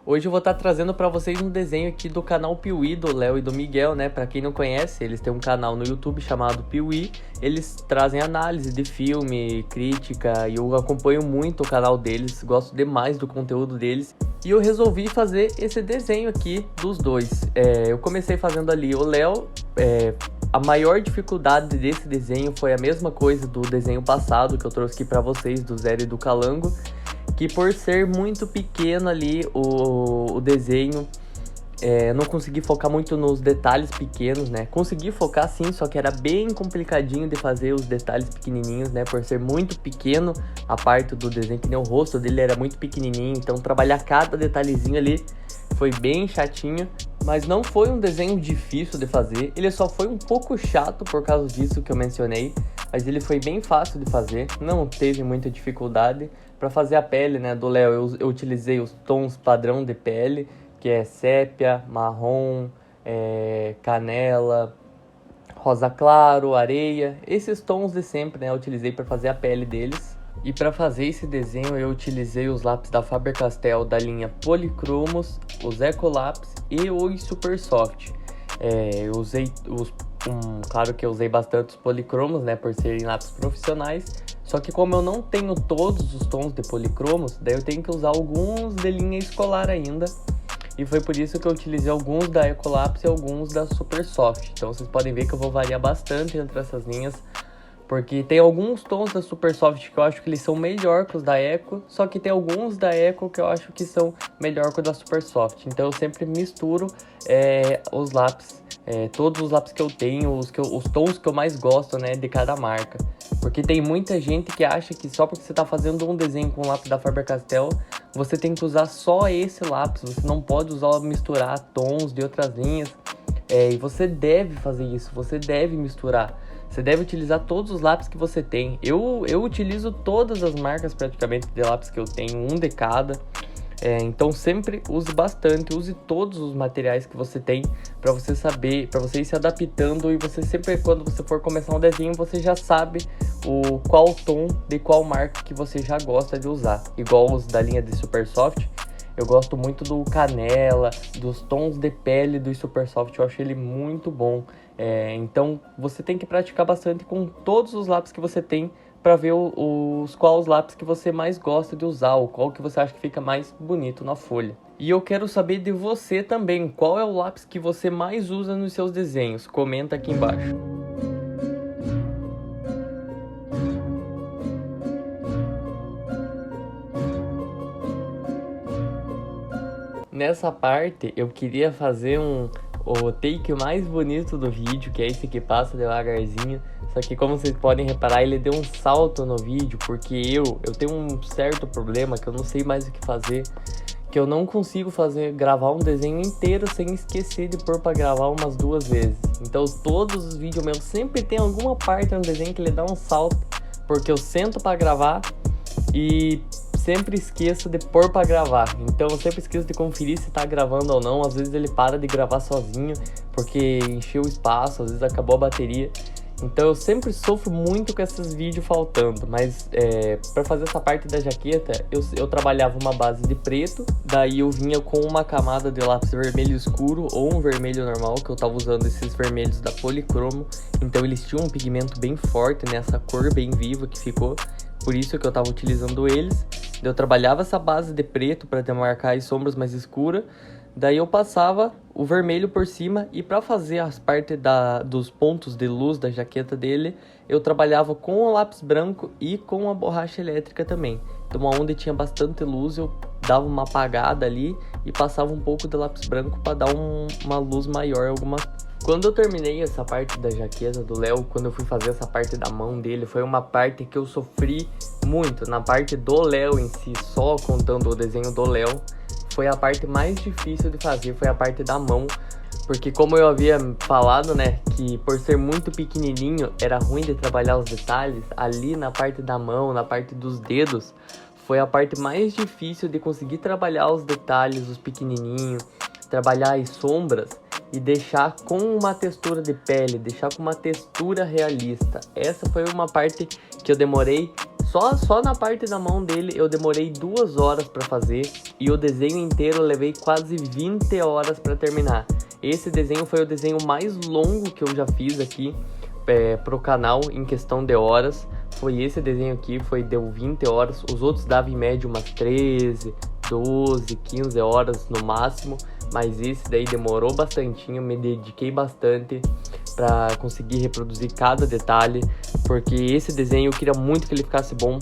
Hoje eu vou estar trazendo para vocês um desenho aqui do canal Piuí, do Léo e do Miguel, né? Para quem não conhece, eles têm um canal no YouTube chamado Piuí. Eles trazem análise de filme, crítica, e eu acompanho muito o canal deles, gosto demais do conteúdo deles. E eu resolvi fazer esse desenho aqui dos dois. Eu comecei fazendo ali o Léo. A maior dificuldade desse desenho foi a mesma coisa do desenho passado que eu trouxe aqui para vocês, do Zero e do Calango, que por ser muito pequeno ali o desenho, não consegui focar muito nos detalhes pequenos, né? Consegui focar sim, só que era bem complicadinho de fazer os detalhes pequenininhos, né? Por ser muito pequeno a parte do desenho, que nem o rosto dele era muito pequenininho, então trabalhar cada detalhezinho ali foi bem chatinho. Mas não foi um desenho difícil de fazer, ele só foi um pouco chato por causa disso que eu mencionei, mas ele foi bem fácil de fazer, não teve muita dificuldade. Para fazer a pele, né, do Léo, eu utilizei os tons padrão de pele, que é sépia, marrom, canela, rosa claro, areia, esses tons de sempre, né, eu utilizei para fazer a pele deles. E para fazer esse desenho eu utilizei os lápis da Faber-Castell da linha Polychromos, os Ecolápis e os Super Soft. Eu usei claro que eu usei bastante os policromos, né, por serem lápis profissionais. Só que como eu não tenho todos os tons de policromos, daí eu tenho que usar alguns de linha escolar ainda. E foi por isso que eu utilizei alguns da Ecolápis e alguns da Super Soft. Então vocês podem ver que eu vou variar bastante entre essas linhas, porque tem alguns tons da Super Soft que eu acho que eles são melhor que os da Eco, só que tem alguns da Eco que eu acho que são melhor que os da Super Soft. Então eu sempre misturo os lápis, todos os lápis que eu tenho, os tons que eu mais gosto, né, de cada marca. Porque tem muita gente que acha que só porque você está fazendo um desenho com o lápis da Faber-Castell, você tem que usar só esse lápis, você não pode misturar tons de outras linhas. E você deve fazer isso, você deve misturar. Você deve utilizar todos os lápis que você tem. Eu utilizo todas as marcas praticamente de lápis que eu tenho, um de cada. Então sempre use bastante, use todos os materiais que você tem para você saber, para você ir se adaptando, e você sempre, quando você for começar um desenho, você já sabe qual tom de qual marca que você já gosta de usar. Igual os da linha de Super Soft, eu gosto muito do canela, dos tons de pele do Super Soft, eu acho ele muito bom. Então você tem que praticar bastante com todos os lápis que você tem, para ver qual os lápis que você mais gosta de usar, ou qual que você acha que fica mais bonito na folha. E eu quero saber de você também, qual é o lápis que você mais usa nos seus desenhos? Comenta aqui embaixo. Nessa parte eu queria fazer o take mais bonito do vídeo, que é esse que passa devagarzinho. Só que, como vocês podem reparar, ele deu um salto no vídeo, porque eu tenho um certo problema que eu não sei mais o que fazer, que eu não consigo gravar um desenho inteiro sem esquecer de pôr para gravar umas 2 vezes. Então todos os vídeos meus sempre tem alguma parte no desenho que ele dá um salto, porque eu sento para gravar e sempre esqueço de pôr para gravar. Então eu sempre esqueço de conferir se tá gravando ou não. Às vezes ele para de gravar sozinho porque encheu o espaço, às vezes acabou a bateria. Então eu sempre sofro muito com esses vídeos faltando. Mas para fazer essa parte da jaqueta, eu trabalhava uma base de preto, daí eu vinha com uma camada de lápis vermelho escuro ou um vermelho normal, que eu tava usando esses vermelhos da Polychromo. Então eles tinham um pigmento bem forte nessa cor bem viva que ficou, por isso que eu tava utilizando eles. Eu trabalhava essa base de preto para demarcar as sombras mais escuras. Daí eu passava o vermelho por cima, e para fazer as partes dos pontos de luz da jaqueta dele, eu trabalhava com o lápis branco e com a borracha elétrica também. Então onde tinha bastante luz eu dava uma apagada ali e passava um pouco de lápis branco para dar uma luz maior. Quando eu terminei essa parte da jaqueta do Léo, quando eu fui fazer essa parte da mão dele, foi uma parte que eu sofri muito. Na parte do Léo em si, só contando o desenho do Léo, foi a parte mais difícil de fazer, foi a parte da mão. Porque como eu havia falado, né, que por ser muito pequenininho, era ruim de trabalhar os detalhes, ali na parte da mão, na parte dos dedos, foi a parte mais difícil de conseguir trabalhar os detalhes, os pequenininhos, trabalhar as sombras e deixar com uma textura de pele, deixar com uma textura realista. Essa foi uma parte que eu demorei Só na parte da mão dele eu demorei 2 horas para fazer e o desenho inteiro eu levei quase 20 horas para terminar. Esse desenho foi o desenho mais longo que eu já fiz aqui pro canal em questão de horas. Foi esse desenho aqui, deu 20 horas. Os outros davam em média umas 13, 12, 15 horas no máximo. Mas esse daí demorou bastantinho, me dediquei bastante para conseguir reproduzir cada detalhe. Porque esse desenho eu queria muito que ele ficasse bom,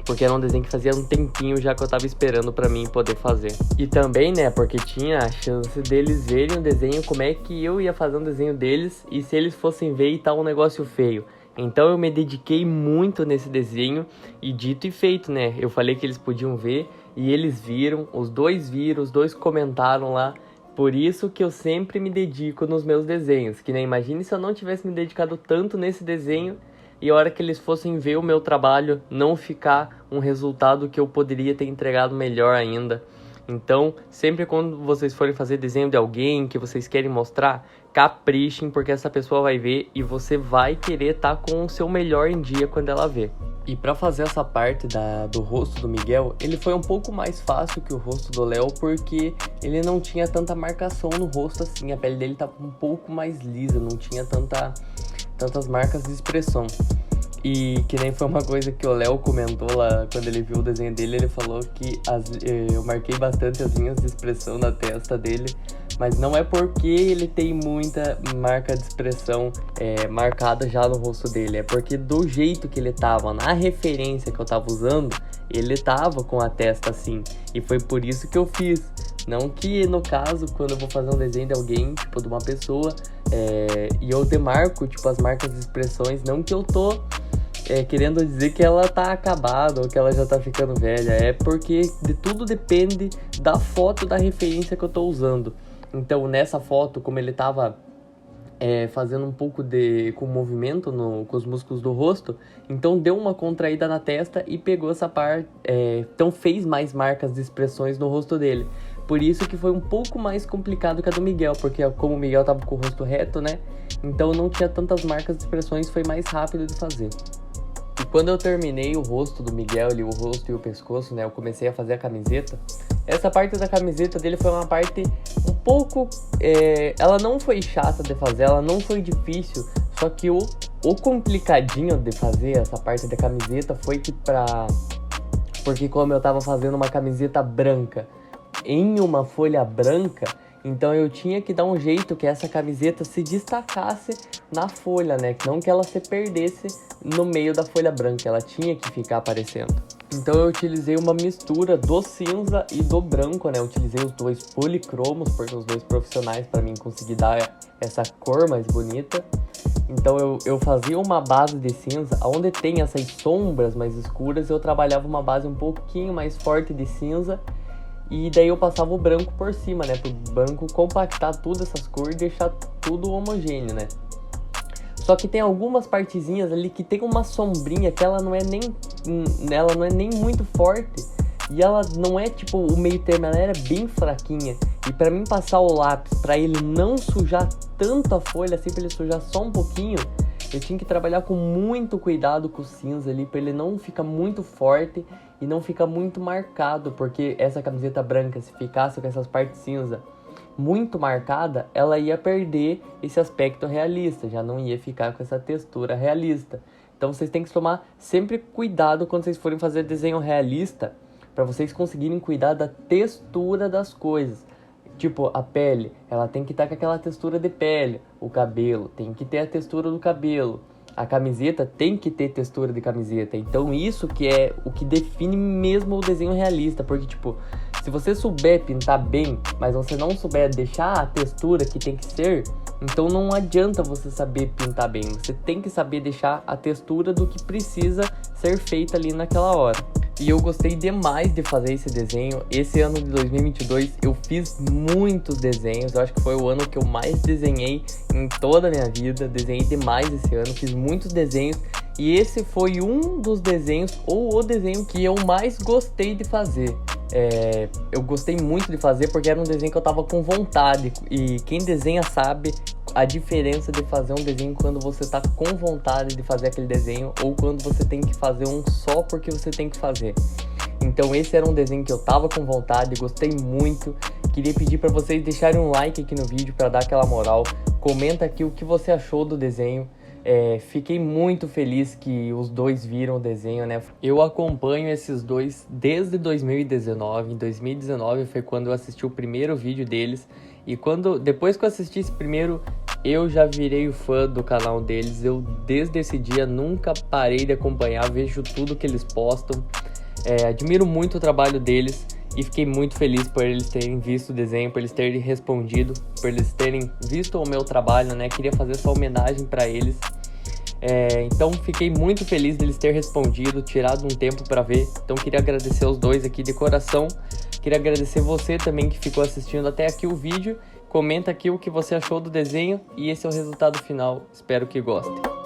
porque era um desenho que fazia um tempinho já que eu tava esperando pra mim poder fazer. E também, né, porque tinha a chance deles verem o desenho, como é que eu ia fazer um desenho deles, e se eles fossem ver e tá um negócio feio. Então eu me dediquei muito nesse desenho, e dito e feito, né, eu falei que eles podiam ver, e eles viram, os dois comentaram lá. Por isso que eu sempre me dedico nos meus desenhos, que nem imagine se eu não tivesse me dedicado tanto nesse desenho, e a hora que eles fossem ver o meu trabalho, não ficar um resultado que eu poderia ter entregado melhor ainda. Então, sempre quando vocês forem fazer desenho de alguém que vocês querem mostrar, caprichem, porque essa pessoa vai ver e você vai querer estar com o seu melhor em dia quando ela ver. E para fazer essa parte do rosto do Miguel, ele foi um pouco mais fácil que o rosto do Léo, porque ele não tinha tanta marcação no rosto assim, a pele dele estava um pouco mais lisa, não tinha tantas marcas de expressão. E que nem foi uma coisa que o Léo comentou lá quando ele viu o desenho dele, ele falou que eu marquei bastante as linhas de expressão na testa dele, mas não é porque ele tem muita marca de expressão marcada já no rosto dele, é porque do jeito que ele tava, na referência que eu tava usando, ele tava com a testa assim, e foi por isso que eu fiz. Não que, no caso, quando eu vou fazer um desenho de alguém, tipo, de uma pessoa, e eu demarco, tipo, as marcas de expressões, não que eu tô querendo dizer que ela tá acabada ou que ela já tá ficando velha, é porque de tudo depende da foto, da referência que eu tô usando. Então, nessa foto, como ele tava fazendo um pouco com movimento com os músculos do rosto, então deu uma contraída na testa e pegou essa parte, então fez mais marcas de expressões no rosto dele. Por isso que foi um pouco mais complicado que a do Miguel, porque como o Miguel tava com o rosto reto, né, então não tinha tantas marcas de expressões, foi mais rápido de fazer. E quando eu terminei o rosto do Miguel, o rosto e o pescoço, né, eu comecei a fazer a camiseta. Essa parte da camiseta dele foi uma parte um pouco... ela não foi chata de fazer, ela não foi difícil, só que o complicadinho de fazer essa parte da camiseta foi que porque como eu tava fazendo uma camiseta branca em uma folha branca, então eu tinha que dar um jeito que essa camiseta se destacasse na folha, né? Não que ela se perdesse no meio da folha branca, ela tinha que ficar aparecendo. Então eu utilizei uma mistura do cinza e do branco, né? Eu utilizei os dois policromos, porque os dois profissionais, para mim conseguir dar essa cor mais bonita. Então eu fazia uma base de cinza, onde tem essas sombras mais escuras, eu trabalhava uma base um pouquinho mais forte de cinza. E daí eu passava o branco por cima, né? Pro branco compactar tudo essas cores e deixar tudo homogêneo, né? Só que tem algumas partezinhas ali que tem uma sombrinha que ela não é nem muito forte. E ela não é tipo o meio termo, ela era bem fraquinha. E pra mim passar o lápis, pra ele não sujar tanto a folha, assim, pra ele sujar só um pouquinho, eu tinha que trabalhar com muito cuidado com o cinza ali, pra ele não ficar muito forte e não ficar muito marcado, porque essa camiseta branca, se ficasse com essas partes cinza muito marcada, ela ia perder esse aspecto realista, já não ia ficar com essa textura realista. Então vocês têm que tomar sempre cuidado quando vocês forem fazer desenho realista, para vocês conseguirem cuidar da textura das coisas. Tipo, a pele, ela tem que estar com aquela textura de pele. O cabelo tem que ter a textura do cabelo. A camiseta tem que ter textura de camiseta. Então isso que é o que define mesmo o desenho realista. Porque, tipo, se você souber pintar bem, mas você não souber deixar a textura que tem que ser, então não adianta você saber pintar bem. Você tem que saber deixar a textura do que precisa ser feita ali naquela hora. E eu gostei demais de fazer esse desenho. Esse ano de 2022 eu fiz muitos desenhos. Eu acho que foi o ano que eu mais desenhei em toda a minha vida. Desenhei demais esse ano, fiz muitos desenhos. E esse foi um dos desenhos, ou o desenho que eu mais gostei de fazer. Eu gostei muito de fazer porque era um desenho que eu tava com vontade. E quem desenha sabe a diferença de fazer um desenho quando você tá com vontade de fazer aquele desenho ou quando você tem que fazer um só porque você tem que fazer. Então esse era um desenho que eu tava com vontade, gostei muito. Queria pedir para vocês deixarem um like aqui no vídeo para dar aquela moral. Comenta aqui o que você achou do desenho. Fiquei muito feliz que os dois viram o desenho, né? Eu acompanho esses dois desde 2019. Em 2019 foi quando eu assisti o primeiro vídeo deles. E depois que eu assisti esse primeiro, eu já virei o fã do canal deles. Eu desde esse dia nunca parei de acompanhar, vejo tudo que eles postam. Admiro muito o trabalho deles e fiquei muito feliz por eles terem visto o desenho, por eles terem respondido, por eles terem visto o meu trabalho, né? Queria fazer essa homenagem para eles. Então fiquei muito feliz deles terem respondido, tirado um tempo para ver. Então queria agradecer os dois aqui de coração. Queria agradecer você também que ficou assistindo até aqui o vídeo. Comenta aqui o que você achou do desenho e esse é o resultado final. Espero que gostem.